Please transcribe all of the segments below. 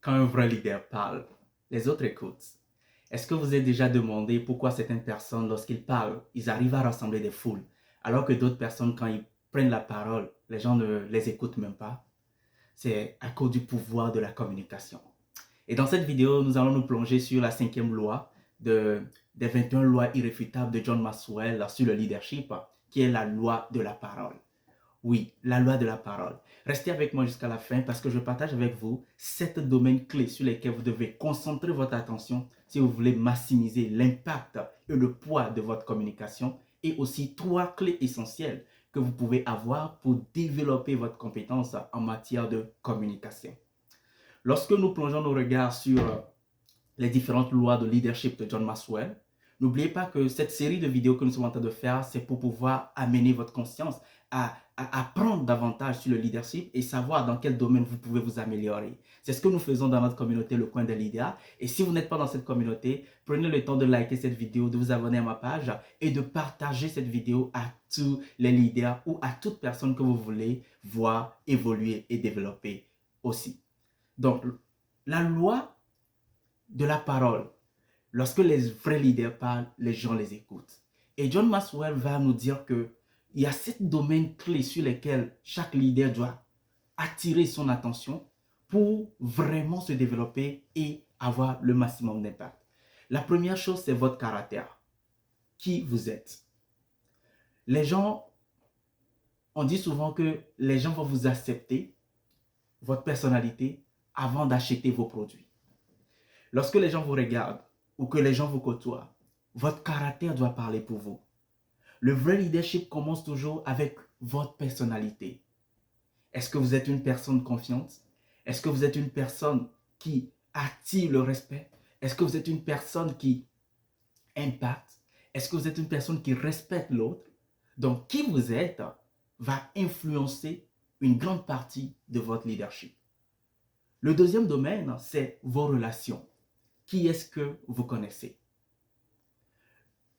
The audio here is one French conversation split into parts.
Quand un vrai leader parle, les autres écoutent. Est-ce que vous êtes déjà demandé pourquoi certaines personnes, lorsqu'ils parlent, ils arrivent à rassembler des foules, alors que d'autres personnes, quand ils prennent la parole, les gens ne les écoutent même pas? C'est à cause du pouvoir de la communication. Et dans cette vidéo, nous allons nous plonger sur la cinquième loi des 21 lois irréfutables de John Maxwell sur le leadership, qui est la loi de la parole. Oui, la loi de la parole. Restez avec moi jusqu'à la fin parce que je partage avec vous 7 domaines clés sur lesquels vous devez concentrer votre attention si vous voulez maximiser l'impact et le poids de votre communication, et aussi 3 clés essentielles que vous pouvez avoir pour développer votre compétence en matière de communication. Lorsque nous plongeons nos regards sur les différentes lois de leadership de John Maxwell, n'oubliez pas que cette série de vidéos que nous sommes en train de faire, c'est pour pouvoir amener votre conscience à apprendre davantage sur le leadership et savoir dans quel domaine vous pouvez vous améliorer. C'est ce que nous faisons dans notre communauté, le coin des leaders. Et si vous n'êtes pas dans cette communauté, prenez le temps de liker cette vidéo, de vous abonner à ma page et de partager cette vidéo à tous les leaders ou à toute personne que vous voulez voir évoluer et développer aussi. Donc, la loi de la parole. Lorsque les vrais leaders parlent, les gens les écoutent. Et John Maxwell va nous dire qu'il y a 7 domaines clés sur lesquels chaque leader doit attirer son attention pour vraiment se développer et avoir le maximum d'impact. La première chose, c'est votre caractère. Qui vous êtes. Les gens, on dit souvent que les gens vont vous accepter, votre personnalité, avant d'acheter vos produits. Lorsque les gens vous regardent ou que les gens vous côtoient, votre caractère doit parler pour vous. Le vrai leadership commence toujours avec votre personnalité. Est-ce que vous êtes une personne confiante? Est-ce que vous êtes une personne qui attire le respect? Est-ce que vous êtes une personne qui impacte? Est-ce que vous êtes une personne qui respecte l'autre? Donc, qui vous êtes va influencer une grande partie de votre leadership. Le deuxième domaine, c'est vos relations. Qui est-ce que vous connaissez?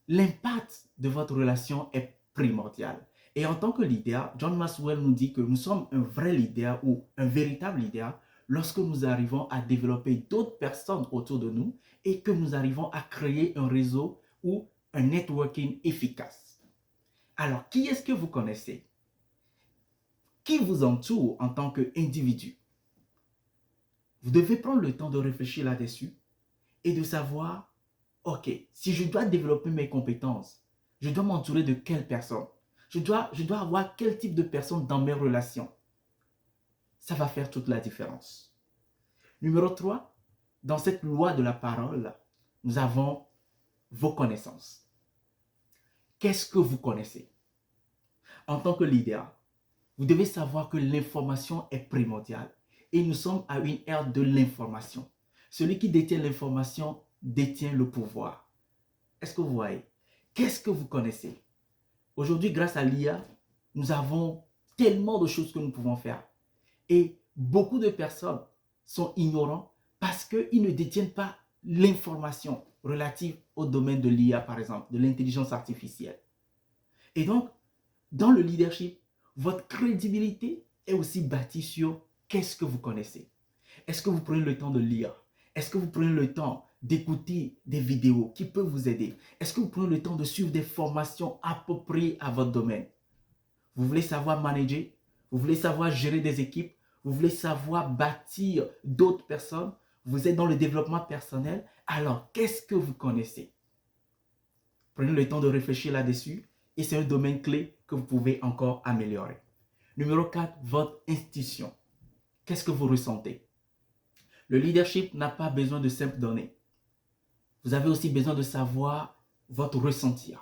L'impact de votre relation est primordial. Et en tant que leader, John Maxwell nous dit que nous sommes un vrai leader ou un véritable leader lorsque nous arrivons à développer d'autres personnes autour de nous et que nous arrivons à créer un réseau ou un networking efficace. Alors, qui est-ce que vous connaissez? Qui vous entoure en tant qu'individu? Vous devez prendre le temps de réfléchir là-dessus et de savoir, ok, si je dois développer mes compétences, je dois m'entourer de quelle personne? Je dois avoir quel type de personne dans mes relations? Ça va faire toute la différence. Numéro 3, dans cette loi de la parole, nous avons vos connaissances. Qu'est-ce que vous connaissez? En tant que leader, vous devez savoir que l'information est primordiale et nous sommes à une ère de l'information. Celui qui détient l'information détient le pouvoir. Est-ce que vous voyez? Qu'est-ce que vous connaissez? Aujourd'hui, grâce à l'IA, nous avons tellement de choses que nous pouvons faire. Et beaucoup de personnes sont ignorants parce qu'ils ne détiennent pas l'information relative au domaine de l'IA, par exemple, de l'intelligence artificielle. Et donc, dans le leadership, votre crédibilité est aussi bâtie sur qu'est-ce que vous connaissez. Est-ce que vous prenez le temps de lire? Est-ce que vous prenez le temps d'écouter des vidéos qui peuvent vous aider? Est-ce que vous prenez le temps de suivre des formations appropriées à votre domaine? Vous voulez savoir manager? Vous voulez savoir gérer des équipes? Vous voulez savoir bâtir d'autres personnes? Vous êtes dans le développement personnel? Alors, qu'est-ce que vous connaissez? Prenez le temps de réfléchir là-dessus et c'est un domaine clé que vous pouvez encore améliorer. Numéro 4, votre institution. Qu'est-ce que vous ressentez? Le leadership n'a pas besoin de simples données. Vous avez aussi besoin de savoir votre ressenti,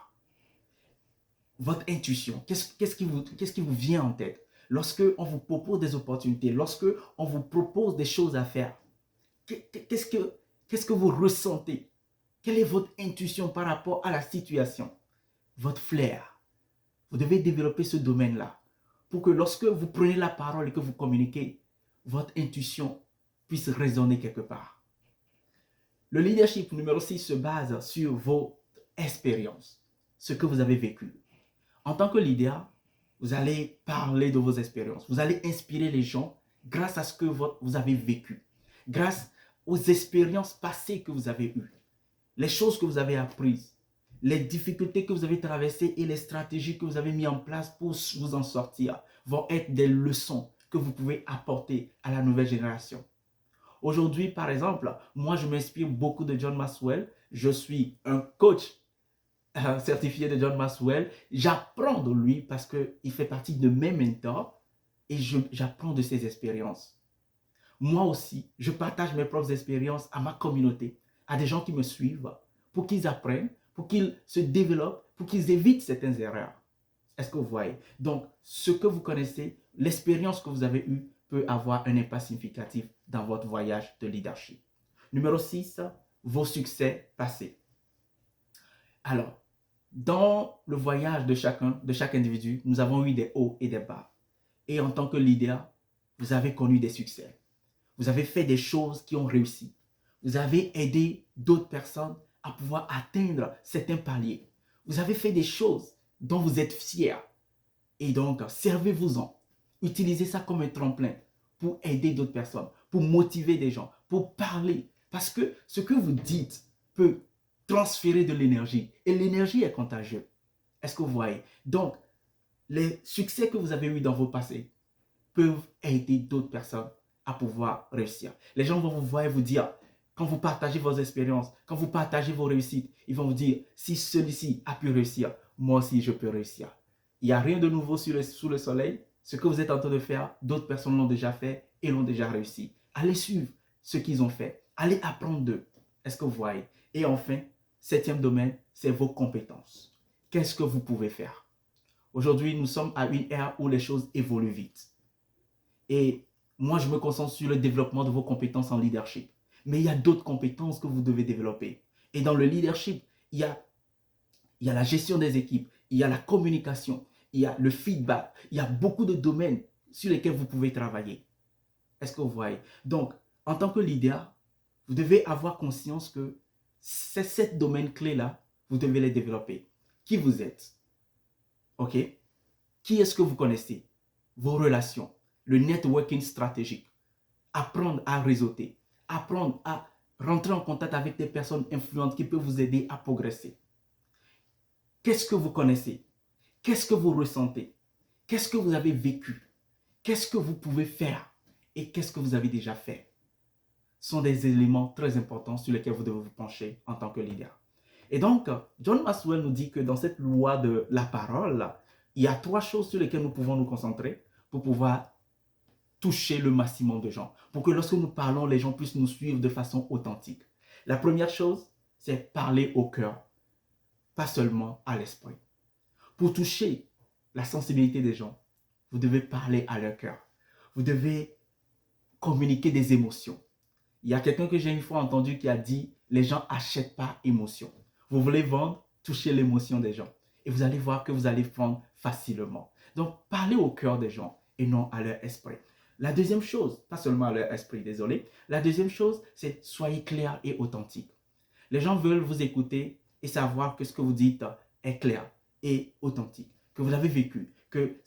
votre intuition. Qu'est-ce qui vous vient en tête? Lorsque on vous propose des opportunités, lorsque on vous propose des choses à faire, qu'est-ce que vous ressentez? Quelle est votre intuition par rapport à la situation? Votre flair. Vous devez développer ce domaine-là pour que lorsque vous prenez la parole et que vous communiquez, votre intuition puisse résonner quelque part. Le leadership numéro 6 se base sur vos expériences, ce que vous avez vécu. En tant que leader, vous allez parler de vos expériences. Vous allez inspirer les gens grâce à ce que vous avez vécu. grâce aux expériences passées que vous avez eues, les choses que vous avez apprises, les difficultés que vous avez traversées et les stratégies que vous avez mises en place pour vous en sortir vont être des leçons que vous pouvez apporter à la nouvelle génération. Aujourd'hui, par exemple, moi, je m'inspire beaucoup de John Maxwell. Je suis un coach certifié de John Maxwell. J'apprends de lui parce qu'il fait partie de mes mentors et j'apprends de ses expériences. Moi aussi, je partage mes propres expériences à ma communauté, à des gens qui me suivent, pour qu'ils apprennent, pour qu'ils se développent, pour qu'ils évitent certaines erreurs. Est-ce que vous voyez? Donc, ce que vous connaissez, l'expérience que vous avez eue peut avoir un impact significatif dans votre voyage de leadership. Numéro 6, vos succès passés. Alors, dans le voyage de chaque individu, nous avons eu des hauts et des bas. Et en tant que leader, vous avez connu des succès. Vous avez fait des choses qui ont réussi. Vous avez aidé d'autres personnes à pouvoir atteindre certains paliers. Vous avez fait des choses dont vous êtes fiers. Et donc, servez-vous-en. Utilisez ça comme un tremplin pour aider d'autres personnes, pour motiver des gens, pour parler. Parce que ce que vous dites peut transférer de l'énergie. Et l'énergie est contagieuse. Est-ce que vous voyez? Donc, les succès que vous avez eus dans vos passés peuvent aider d'autres personnes à pouvoir réussir. Les gens vont vous voir et vous dire, quand vous partagez vos expériences, quand vous partagez vos réussites, ils vont vous dire, si celui-ci a pu réussir, moi aussi je peux réussir. Il n'y a rien de nouveau sous le soleil. Ce que vous êtes en train de faire, d'autres personnes l'ont déjà fait et l'ont déjà réussi. Allez suivre ce qu'ils ont fait. Allez apprendre d'eux. Est-ce que vous voyez? Et enfin, 7e domaine, c'est vos compétences. Qu'est-ce que vous pouvez faire? Aujourd'hui, nous sommes à une ère où les choses évoluent vite. Et moi, je me concentre sur le développement de vos compétences en leadership. Mais il y a d'autres compétences que vous devez développer. Et dans le leadership, il y a la gestion des équipes, il y a la communication, il y a le feedback, il y a beaucoup de domaines sur lesquels vous pouvez travailler. Est-ce que vous voyez? Donc, en tant que leader, vous devez avoir conscience que ces 7 domaines clés-là, vous devez les développer. Qui vous êtes? OK? Qui est-ce que vous connaissez? Vos relations, le networking stratégique, apprendre à réseauter, apprendre à rentrer en contact avec des personnes influentes qui peuvent vous aider à progresser. Qu'est-ce que vous connaissez? Qu'est-ce que vous ressentez? Qu'est-ce que vous avez vécu? Qu'est-ce que vous pouvez faire? Et qu'est-ce que vous avez déjà fait? Ce sont des éléments très importants sur lesquels vous devez vous pencher en tant que leader. Et donc, John Maxwell nous dit que dans cette loi de la parole, il y a 3 choses sur lesquelles nous pouvons nous concentrer pour pouvoir toucher le maximum de gens. Pour que lorsque nous parlons, les gens puissent nous suivre de façon authentique. La première chose, c'est parler au cœur, pas seulement à l'esprit. Pour toucher la sensibilité des gens, vous devez parler à leur cœur. Vous devez communiquer des émotions. Il y a quelqu'un que j'ai une fois entendu qui a dit, les gens n'achètent pas émotion. Vous voulez vendre, touchez l'émotion des gens. Et vous allez voir que vous allez vendre facilement. Donc, parlez au cœur des gens et non à leur esprit. La deuxième chose, pas seulement à leur esprit, désolé. La deuxième chose, c'est soyez clair et authentique. Les gens veulent vous écouter et savoir que ce que vous dites est clair et authentique, que vous l'avez vécu, que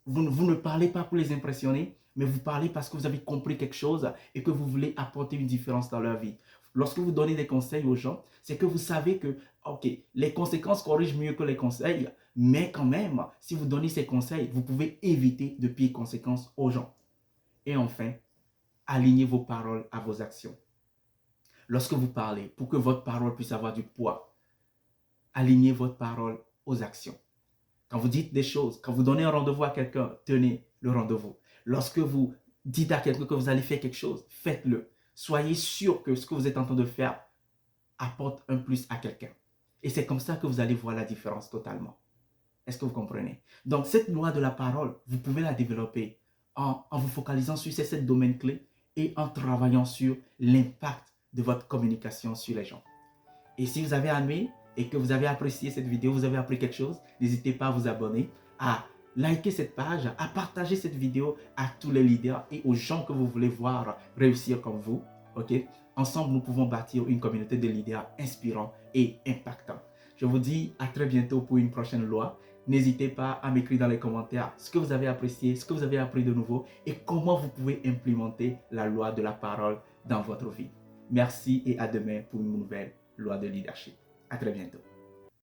vous ne parlez pas pour les impressionner, mais vous parlez parce que vous avez compris quelque chose et que vous voulez apporter une différence dans leur vie. Lorsque vous donnez des conseils aux gens, c'est que vous savez que, ok, les conséquences corrigent mieux que les conseils, mais quand même, si vous donnez ces conseils, vous pouvez éviter de pires conséquences aux gens. Et enfin, alignez vos paroles à vos actions. Lorsque vous parlez, pour que votre parole puisse avoir du poids, alignez votre parole aux actions. Quand vous dites des choses, quand vous donnez un rendez-vous à quelqu'un, tenez le rendez-vous. Lorsque vous dites à quelqu'un que vous allez faire quelque chose, faites-le. Soyez sûr que ce que vous êtes en train de faire apporte un plus à quelqu'un. Et c'est comme ça que vous allez voir la différence totalement. Est-ce que vous comprenez? Donc, cette loi de la parole, vous pouvez la développer en vous focalisant sur ces 7 domaines clés et en travaillant sur l'impact de votre communication sur les gens. Et si vous avez aimé et que vous avez apprécié cette vidéo, vous avez appris quelque chose, n'hésitez pas à vous abonner, à liker cette page, à partager cette vidéo à tous les leaders et aux gens que vous voulez voir réussir comme vous. Ok? Ensemble, nous pouvons bâtir une communauté de leaders inspirants et impactants. Je vous dis à très bientôt pour une prochaine loi. N'hésitez pas à m'écrire dans les commentaires ce que vous avez apprécié, ce que vous avez appris de nouveau et comment vous pouvez implémenter la loi de la parole dans votre vie. Merci et à demain pour une nouvelle loi de leadership. À très bientôt.